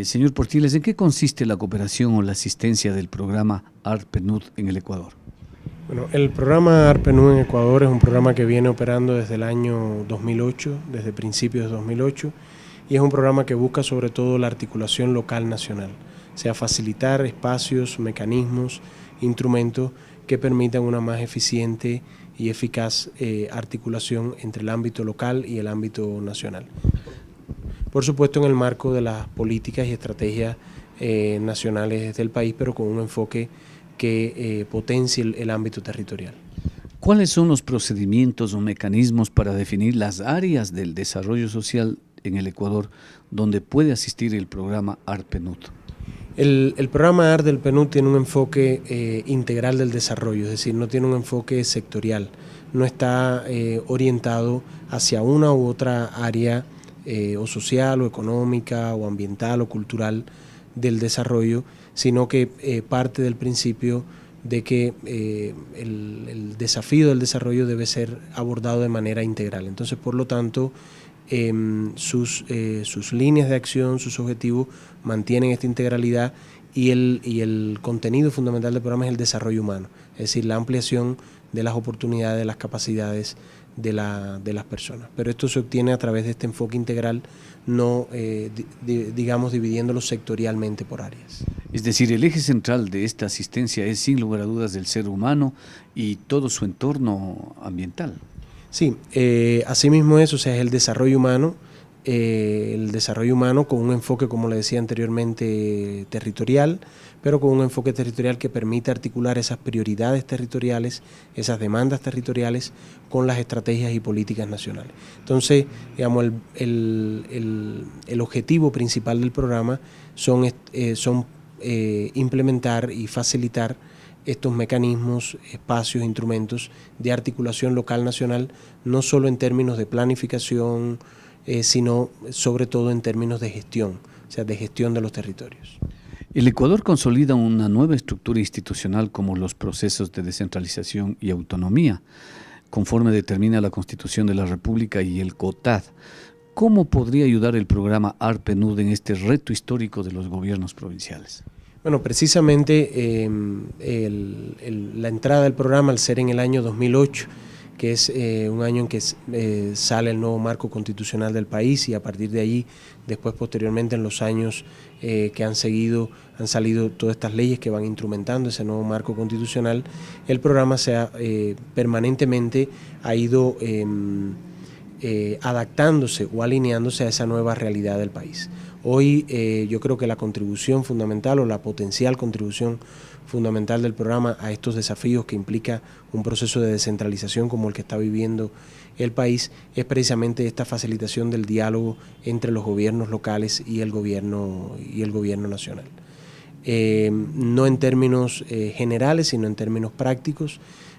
Señor Portieles, ¿en qué consiste la cooperación o la asistencia del programa ARPENUD en el Ecuador? Bueno, el programa ARPENUD en Ecuador es un programa que viene operando desde el año 2008, desde principios de 2008, y es un programa que busca sobre todo la articulación local-nacional, o sea, facilitar espacios, mecanismos, instrumentos que permitan una más eficiente y eficaz articulación entre el ámbito local y el ámbito nacional. Por supuesto, en el marco de las políticas y estrategias nacionales del país, pero con un enfoque que potencie el ámbito territorial. ¿Cuáles son los procedimientos o mecanismos para definir las áreas del desarrollo social en el Ecuador donde puede asistir el programa ARPENUD? El programa ARP del PNUD tiene un enfoque integral del desarrollo, es decir, no tiene un enfoque sectorial, no está orientado hacia una u otra área o social o económica o ambiental o cultural del desarrollo, sino que parte del principio de que el desafío del desarrollo debe ser abordado de manera integral. Entonces, por lo tanto, sus líneas de acción, sus objetivos mantienen esta integralidad y el contenido fundamental del programa es el desarrollo humano, es decir, la ampliación de las oportunidades, de las capacidades de las personas. Pero esto se obtiene a través de este enfoque integral, no digamos dividiéndolo sectorialmente por áreas. Es decir, el eje central de esta asistencia es sin lugar a dudas del ser humano y todo su entorno ambiental. Sí, así mismo es, o sea, es el desarrollo humano con un enfoque, como le decía anteriormente, territorial, pero con un enfoque territorial que permite articular esas prioridades territoriales, esas demandas territoriales con las estrategias y políticas nacionales. Entonces, digamos, el objetivo principal del programa son implementar y facilitar estos mecanismos, espacios, instrumentos de articulación local-nacional, no solo en términos de planificación, sino sobre todo en términos de gestión, o sea, de gestión de los territorios. El Ecuador consolida una nueva estructura institucional como los procesos de descentralización y autonomía, conforme determina la Constitución de la República y el COTAD. ¿Cómo podría ayudar el programa ARPENUD en este reto histórico de los gobiernos provinciales? Bueno, precisamente la entrada del programa, al ser en el año 2008, que es un año en que sale el nuevo marco constitucional del país, y a partir de allí, después posteriormente en los años que han salido todas estas leyes que van instrumentando ese nuevo marco constitucional, el programa permanentemente ha ido adaptándose o alineándose a esa nueva realidad del país. Hoy yo creo que la contribución fundamental o la potencial contribución fundamental del programa a estos desafíos que implica un proceso de descentralización como el que está viviendo el país es precisamente esta facilitación del diálogo entre los gobiernos locales y el gobierno nacional. No en términos generales, sino en términos prácticos.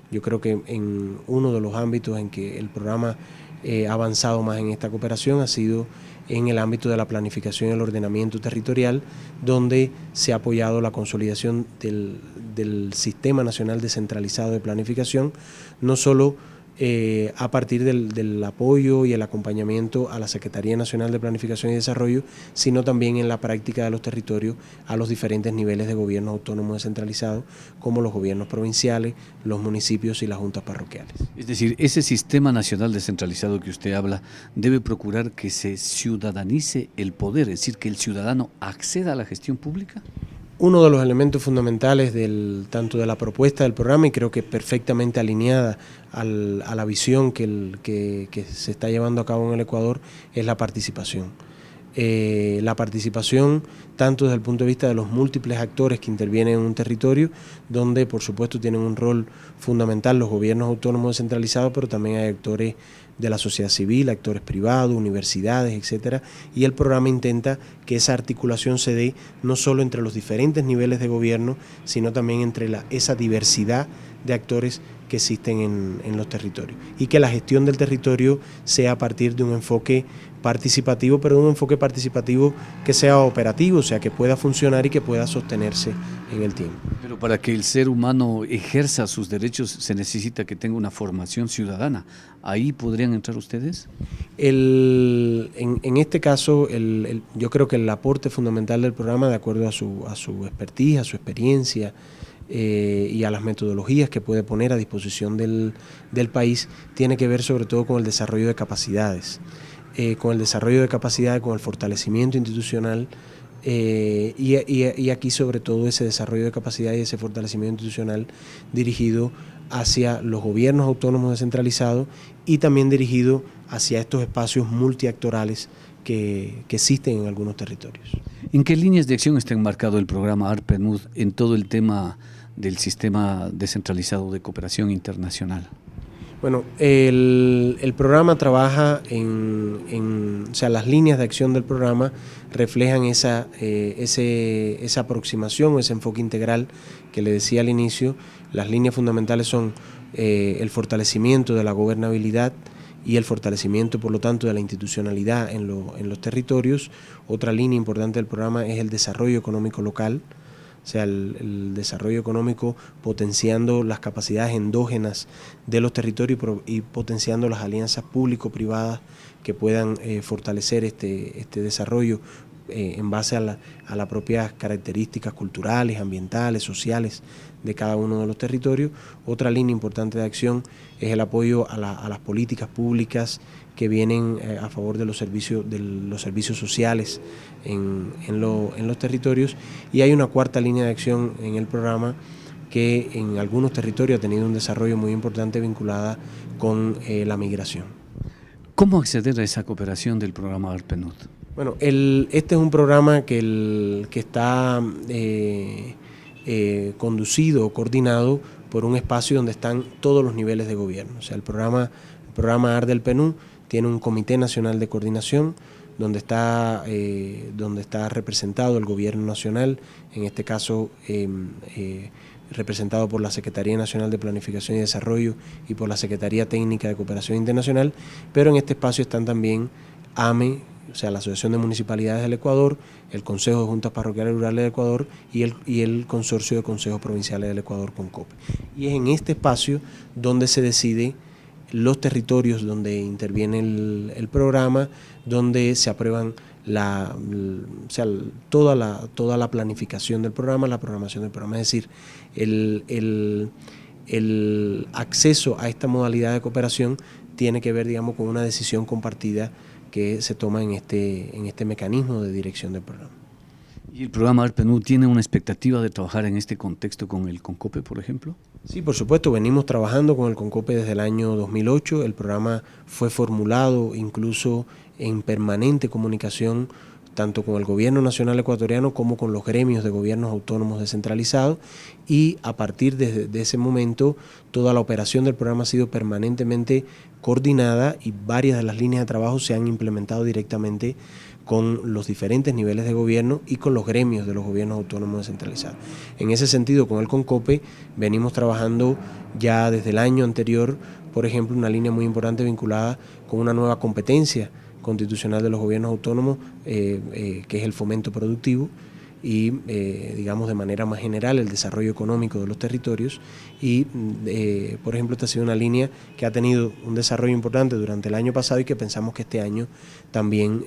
Yo creo que en uno de los ámbitos en que el programa ha avanzado más en esta cooperación ha sido en el ámbito de la planificación y el ordenamiento territorial, donde se ha apoyado la consolidación del Sistema Nacional Descentralizado de Planificación, no solo a partir del apoyo y el acompañamiento a la Secretaría Nacional de Planificación y Desarrollo, sino también en la práctica de los territorios a los diferentes niveles de gobierno autónomo descentralizado, como los gobiernos provinciales, los municipios y las juntas parroquiales. Es decir, ese sistema nacional descentralizado que usted habla debe procurar que se ciudadanice el poder, es decir, que el ciudadano acceda a la gestión pública. Uno de los elementos fundamentales tanto de la propuesta del programa, y creo que perfectamente alineada a la visión que se está llevando a cabo en el Ecuador, es la participación. La participación tanto desde el punto de vista de los múltiples actores que intervienen en un territorio, donde por supuesto tienen un rol fundamental los gobiernos autónomos descentralizados, pero también hay actores de la sociedad civil, actores privados, universidades, etcétera, y el programa intenta que esa articulación se dé no solo entre los diferentes niveles de gobierno, sino también entre esa diversidad de actores que existen en los territorios, y que la gestión del territorio sea a partir de un enfoque participativo, pero un enfoque participativo que sea operativo, o sea, que pueda funcionar y que pueda sostenerse en el tiempo. Pero para que el ser humano ejerza sus derechos se necesita que tenga una formación ciudadana. ¿Ahí podrían entrar ustedes? En este caso, yo creo que el aporte fundamental del programa, de acuerdo a su expertise, a su experiencia, y a las metodologías que puede poner a disposición del país, tiene que ver sobre todo con el desarrollo de capacidades, con el fortalecimiento institucional, y aquí sobre todo ese desarrollo de capacidad y ese fortalecimiento institucional dirigido hacia los gobiernos autónomos descentralizados y también dirigido hacia estos espacios multiactorales que existen en algunos territorios. ¿En qué líneas de acción está enmarcado el programa ARPA-ENUD en todo el tema del sistema descentralizado de cooperación internacional? Bueno, el programa trabaja o sea, las líneas de acción del programa reflejan esa aproximación, ese enfoque integral que le decía al inicio. Las líneas fundamentales son el fortalecimiento de la gobernabilidad y el fortalecimiento, por lo tanto, de la institucionalidad en los territorios. Otra línea importante del programa es el desarrollo económico local, o sea, el desarrollo económico potenciando las capacidades endógenas de los territorios y potenciando las alianzas público-privadas que puedan fortalecer este desarrollo en base a las propias características culturales, ambientales, sociales de cada uno de los territorios. Otra línea importante de acción es el apoyo a las políticas públicas que vienen a favor de los servicios sociales en los territorios, y hay una cuarta línea de acción en el programa que en algunos territorios ha tenido un desarrollo muy importante vinculada con la migración. ¿Cómo acceder a esa cooperación del programa ARPA-ENUD? Bueno, este es un programa que está conducido o coordinado por un espacio donde están todos los niveles de gobierno. O sea, el programa ARPA-ENUD tiene un Comité Nacional de Coordinación donde está representado el Gobierno Nacional, en este caso representado por la Secretaría Nacional de Planificación y Desarrollo y por la Secretaría Técnica de Cooperación Internacional, pero en este espacio están también AME, o sea, la Asociación de Municipalidades del Ecuador, el Consejo de Juntas Parroquiales Rurales del Ecuador y el Consorcio de Consejos Provinciales del Ecuador, CONCOPE. Y es en este espacio donde se decide los territorios donde interviene el programa, donde se aprueban toda la planificación del programa, la programación del programa. Es decir, el acceso a esta modalidad de cooperación tiene que ver, digamos, con una decisión compartida que se toma en este mecanismo de dirección del programa. ¿Y el programa ARPA-ENUD tiene una expectativa de trabajar en este contexto con el CONCOPE, por ejemplo? Sí, por supuesto, venimos trabajando con el CONCOPE desde el año 2008. El programa fue formulado incluso en permanente comunicación tanto con el Gobierno Nacional Ecuatoriano como con los gremios de gobiernos autónomos descentralizados, y a partir de ese momento toda la operación del programa ha sido permanentemente coordinada y varias de las líneas de trabajo se han implementado directamente con los diferentes niveles de gobierno y con los gremios de los gobiernos autónomos descentralizados. En ese sentido, con el CONCOPE venimos trabajando ya desde el año anterior, por ejemplo, una línea muy importante vinculada con una nueva competencia constitucional de los gobiernos autónomos, que es el fomento productivo y, digamos, de manera más general, el desarrollo económico de los territorios. Y, por ejemplo, esta ha sido una línea que ha tenido un desarrollo importante durante el año pasado y que pensamos que este año también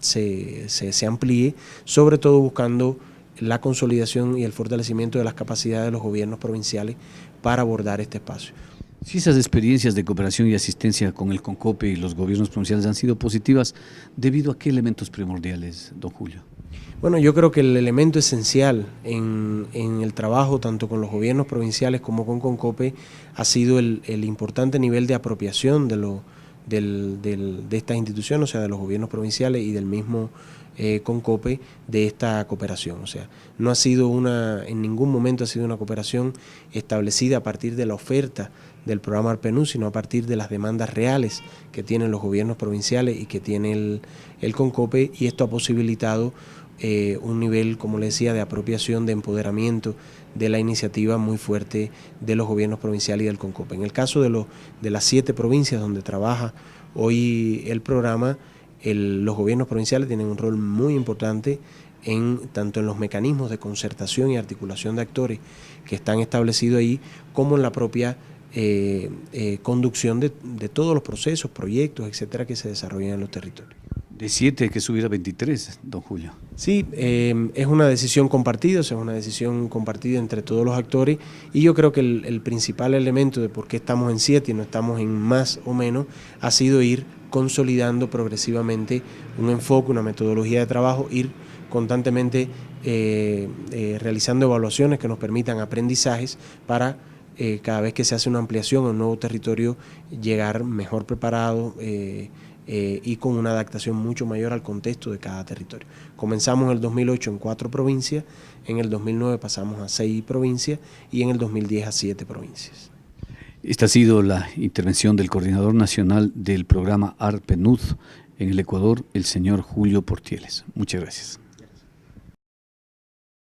se amplíe, sobre todo buscando la consolidación y el fortalecimiento de las capacidades de los gobiernos provinciales para abordar este espacio. Si esas experiencias de cooperación y asistencia con el CONCOPE y los gobiernos provinciales han sido positivas, ¿debido a qué elementos primordiales, don Julio? Bueno, yo creo que el elemento esencial en el trabajo tanto con los gobiernos provinciales como con CONCOPE ha sido el importante nivel de apropiación de estas instituciones, o sea, de los gobiernos provinciales y del mismo CONCOPE, de esta cooperación. O sea, no ha sido en ningún momento ha sido una cooperación establecida a partir de la oferta del programa ARPA-ENUD, sino a partir de las demandas reales que tienen los gobiernos provinciales y que tiene el CONCOPE, y esto ha posibilitado un nivel, como le decía, de apropiación, de empoderamiento de la iniciativa muy fuerte de los gobiernos provinciales y del CONCOPE. En el caso de las 7 provincias donde trabaja hoy el programa, los gobiernos provinciales tienen un rol muy importante tanto en los mecanismos de concertación y articulación de actores que están establecidos ahí, como en la propia conducción de todos los procesos, proyectos, etcétera, que se desarrollan en los territorios. De 7 hay que subir a 23, don Julio. Sí, es una decisión compartida, o sea, es una decisión compartida entre todos los actores, y yo creo que el principal elemento de por qué estamos en 7 y no estamos en más o menos ha sido ir consolidando progresivamente un enfoque, una metodología de trabajo, ir constantemente realizando evaluaciones que nos permitan aprendizajes para cada vez que se hace una ampliación a un nuevo territorio llegar mejor preparado y con una adaptación mucho mayor al contexto de cada territorio. Comenzamos en el 2008 en 4 provincias, en el 2009 pasamos a 6 provincias y en el 2010 a 7 provincias. Esta ha sido la intervención del coordinador nacional del programa ARPENUD en el Ecuador, el señor Julio Portieles. Muchas gracias.